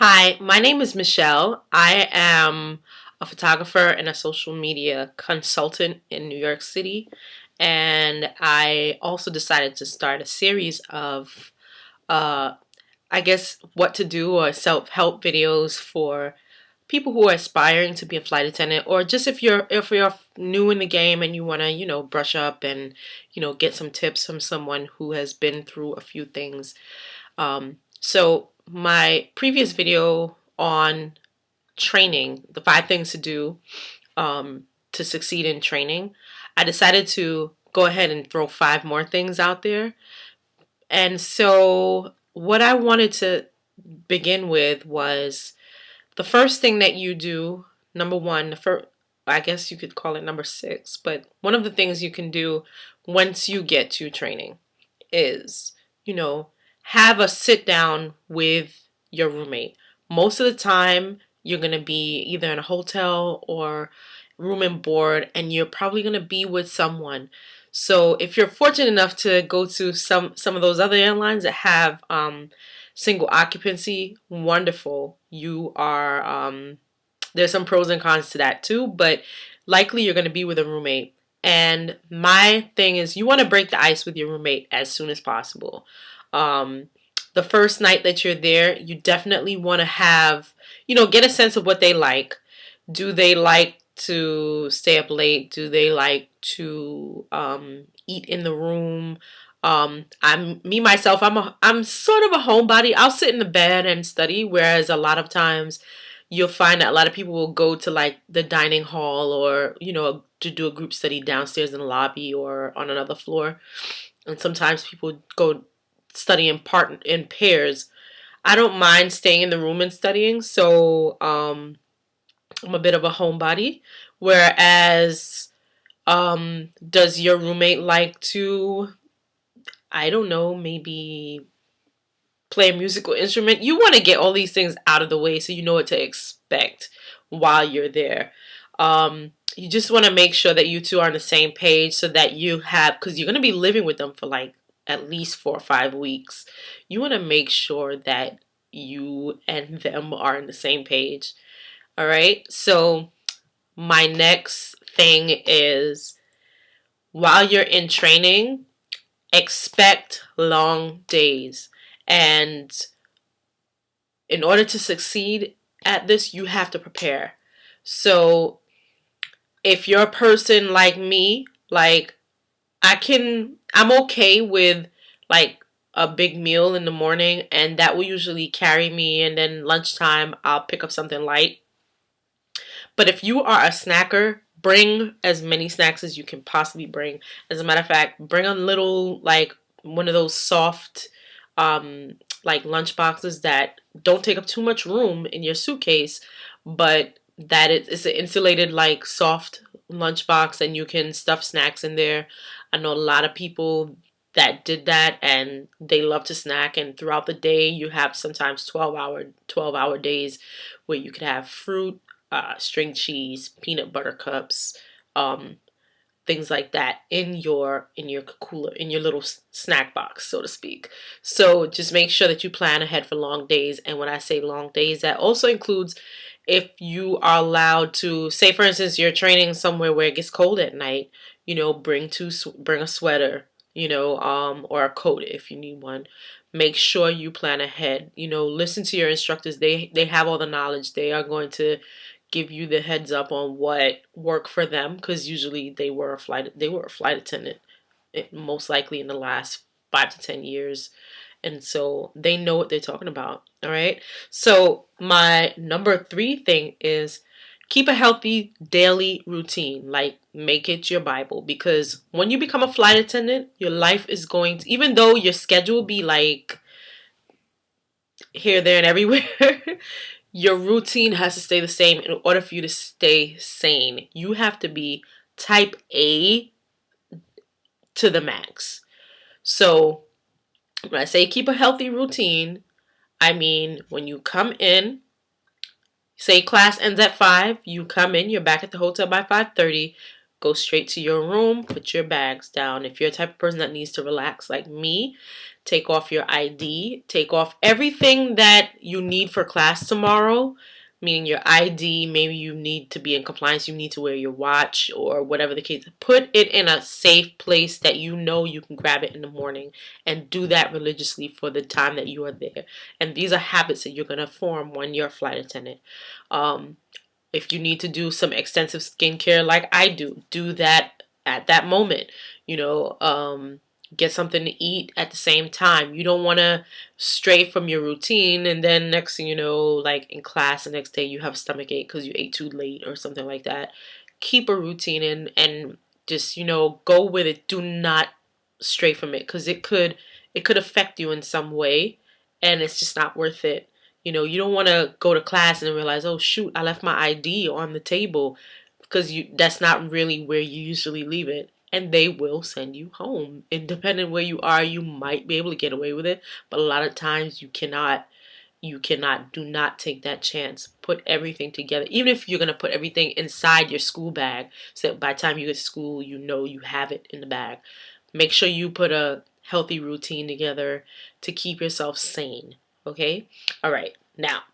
Hi, my name is Michelle. I am a photographer and a social media consultant in New York City. And I also decided to start a series of, uh, I guess, what to do or self-help videos for people who are aspiring to be a flight attendant, or just if you're new in the game and you want to, brush up and, get some tips from someone who has been through a few things. So my previous video on training, the 5 things to do to succeed in training, I decided to go ahead and throw 5 more things out there. And so what I wanted to begin with was the first thing that you do, number one, the first, I guess you could call it number 6, but one of the things you can do once you get to training is, you know, have a sit down with your roommate. Most of the time, you're going to be either in a hotel or room and board, and you're probably going to be with someone. So if you're fortunate enough to go to some of those other airlines that have single occupancy, wonderful. You are there's some pros and cons to that too, but likely you're going to be with a roommate. And my thing is, you want to break the ice with your roommate as soon as possible. Um, the first night that you're there, you definitely want to have, get a sense of what they like. Do they like to stay up late? Do they like to eat in the room? I'm me myself. I'm sort of a homebody. I'll sit in the bed and study, whereas a lot of times you'll find that a lot of people will go to like the dining hall or to do a group study downstairs in the lobby or on another floor. And sometimes people go study in pairs. I don't mind staying in the room and studying, so I'm a bit of a homebody. Whereas, does your roommate like to, I don't know, maybe play a musical instrument? You want to get all these things out of the way so you know what to expect while you're there. You just want to make sure that you two are on the same page so that you have, because you're going to be living with them for like at least 4 or 5 weeks. You want to make sure that you and them are on the same page. All right. So my next thing is, while you're in training, expect long days. And in order to succeed at this, you have to prepare. So if you're a person like me, like I'm okay with like a big meal in the morning, and that will usually carry me, and then lunchtime I'll pick up something light. But if you are a snacker, bring as many snacks as you can possibly bring. As a matter of fact, bring a little, like, one of those soft like lunch boxes that don't take up too much room in your suitcase, but that it's an insulated, like, soft lunch box, and you can stuff snacks in there. I know a lot of people that did that, and they love to snack, and throughout the day you have sometimes 12-hour days where you could have fruit, string cheese, peanut butter cups, um, things like that in your cooler, in your little snack box, so to speak. So just make sure that you plan ahead for long days. And when I say long days, that also includes if you are allowed to, say for instance, you're training somewhere where it gets cold at night. Bring a sweater, or a coat if you need one. Make sure you plan ahead. Listen to your instructors. They have all the knowledge. They are going to give you the heads up on what worked for them, because usually they were a flight attendant, most likely in the last 5 to 10 years, and so they know what they're talking about. All right. So my number 3 thing is, keep a healthy daily routine. Like, make it your Bible, because when you become a flight attendant, your life is going to, even though your schedule will be like here, there, and everywhere, your routine has to stay the same in order for you to stay sane. You have to be type A to the max. So when I say keep a healthy routine, I mean when you come in, say class ends at 5, you come in, you're back at the hotel by 5:30, go straight to your room, put your bags down. If you're a type of person that needs to relax like me, take off your ID, take off everything that you need for class tomorrow, meaning your ID, maybe you need to be in compliance, you need to wear your watch or whatever the case. Put it in a safe place that you know you can grab it in the morning, and do that religiously for the time that you are there. And these are habits that you're going to form when you're a flight attendant. If you need to do some extensive skincare like I do that at that moment. You know, get something to eat at the same time. You don't want to stray from your routine, and then next thing you know, like in class the next day, you have a stomach ache because you ate too late or something like that. Keep a routine and just, you know, go with it. Do not stray from it, because it could affect you in some way, and it's just not worth it. You know, you don't want to go to class and then realize, oh shoot, I left my ID on the table, because that's not really where you usually leave it. And they will send you home. And depending where you are, you might be able to get away with it, but a lot of times you cannot. You cannot. Do not take that chance. Put everything together. Even if you're going to put everything inside your school bag, so that by the time you get to school, you know you have it in the bag. Make sure you put a healthy routine together to keep yourself sane. Okay? All right. Now,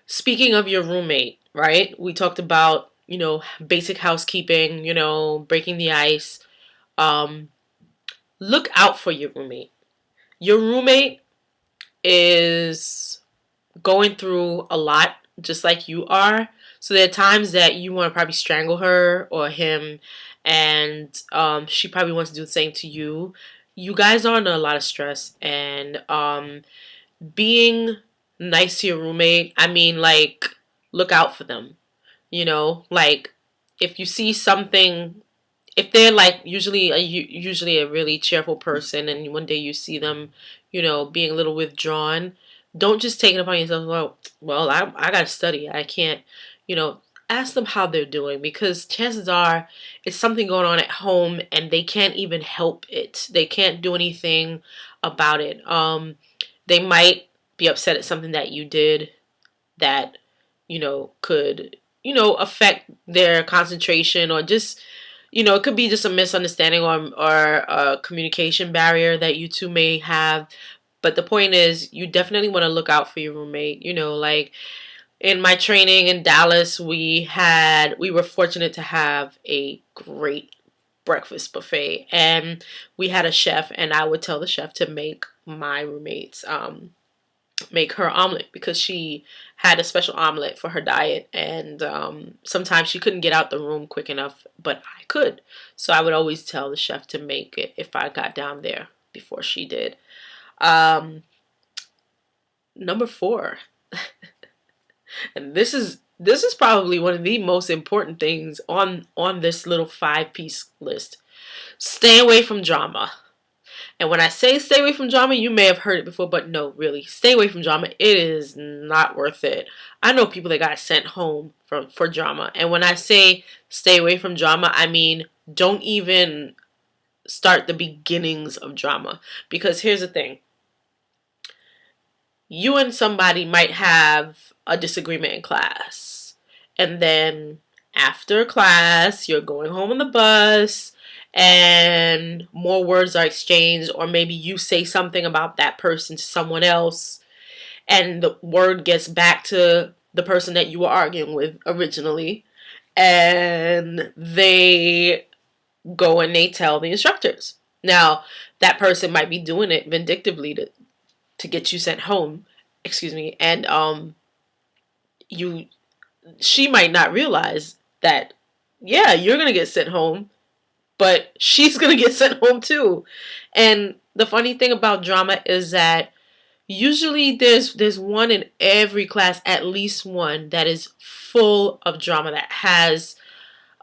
speaking of your roommate, right? We talked about, you know, basic housekeeping, you know, breaking the ice. Um, Look out for your roommate. Your roommate is going through a lot, just like you are. So there are times that you want to probably strangle her or him, and she probably wants to do the same to you. You guys are under a lot of stress, and being nice to your roommate, I mean, like, look out for them. You know, like, if you see something, if they're like usually a really cheerful person, and one day you see them, you know, being a little withdrawn, don't just take it upon yourself. Well, I gotta study. I can't, you know. Ask them how they're doing, because chances are it's something going on at home and they can't even help it. They can't do anything about it. They might be upset at something that you did that, you know, could, you know, affect their concentration, or just, you know, it could be just a misunderstanding, or a communication barrier that you two may have. But the point is, you definitely want to look out for your roommate. You know, like in my training in Dallas, we were fortunate to have a great breakfast buffet, and we had a chef, and I would tell the chef to make my roommates make her omelet, because she had a special omelet for her diet, and sometimes she couldn't get out the room quick enough, but I could. So I would always tell the chef to make it if I got down there before she did. Number 4, and this is probably one of the most important things on this little 5-piece list. Stay away from drama. And when I say stay away from drama, you may have heard it before, but no, really, stay away from drama. It is not worth it. I know people that got sent home for drama. And when I say stay away from drama, I mean don't even start the beginnings of drama. Because here's the thing. You and somebody might have a disagreement in class. And then after class, you're going home on the bus, and more words are exchanged, or maybe you say something about that person to someone else, and the word gets back to the person that you were arguing with originally, and they go and they tell the instructors. Now, that person might be doing it vindictively to get you sent home, and she might not realize that, yeah, you're gonna get sent home, but she's going to get sent home too. And the funny thing about drama is that usually there's one in every class, at least one, that is full of drama, that has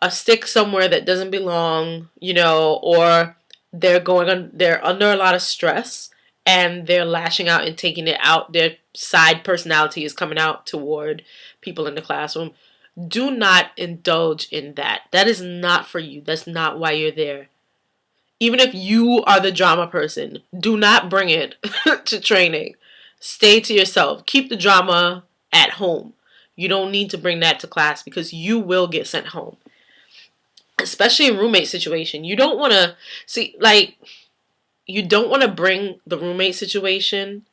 a stick somewhere that doesn't belong, you know, or they're under a lot of stress, and they're lashing out and taking it out. Their side personality is coming out toward people in the classroom. Do not indulge in that. That is not for you. That's not why you're there. Even if you are the drama person, do not bring it to training. Stay to yourself. Keep the drama at home. You don't need to bring that to class, because you will get sent home. Especially in roommate situation. You don't want to see, like, you don't want to bring the roommate situation,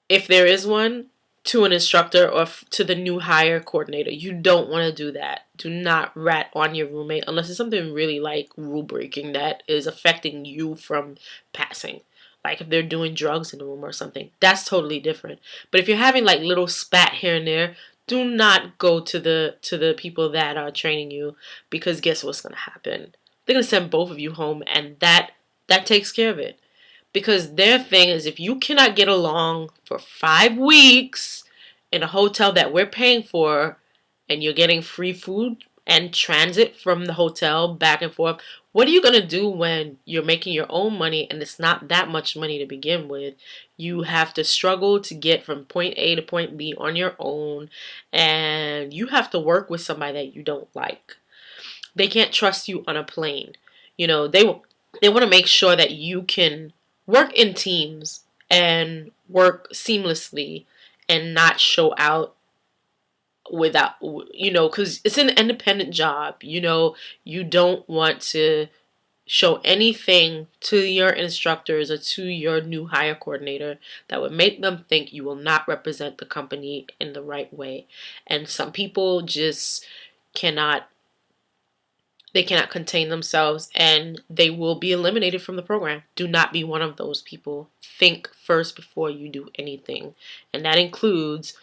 if there is one, to an instructor or to the new hire coordinator. You don't want to do that. Do not rat on your roommate unless it's something really like rule breaking that is affecting you from passing. Like if they're doing drugs in the room or something, that's totally different. But if you're having like little spat here and there, do not go to the people that are training you, because guess what's gonna happen? They're gonna send both of you home, and that takes care of it. Because their thing is, if you cannot get along for 5 weeks in a hotel that we're paying for, and you're getting free food and transit from the hotel back and forth, what are you going to do when you're making your own money and it's not that much money to begin with? You have to struggle to get from point A to point B on your own, and you have to work with somebody that you don't like. They can't trust you on a plane. They want to make sure that you can work in teams and work seamlessly and not show out without, because it's an independent job. You don't want to show anything to your instructors or to your new hire coordinator that would make them think you will not represent the company in the right way. And some people just cannot they cannot contain themselves, and they will be eliminated from the program. Do not be one of those people. Think first before you do anything. And that includes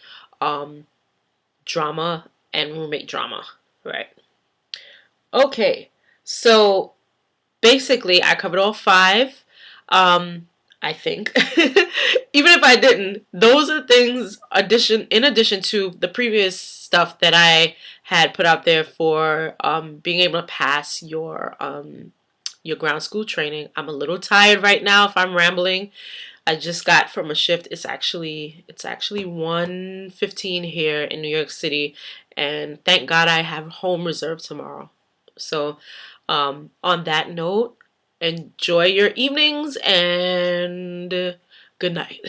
drama and roommate drama. Right. Okay. So basically, I covered all 5. I think. Even if I didn't, those are things in addition to the previous stuff that I had put out there for being able to pass your ground school training. I'm a little tired right now if I'm rambling. I just got from a shift. It's actually 1:15 here in New York City, and thank God I have home reserve tomorrow. So on that note, enjoy your evenings and good night.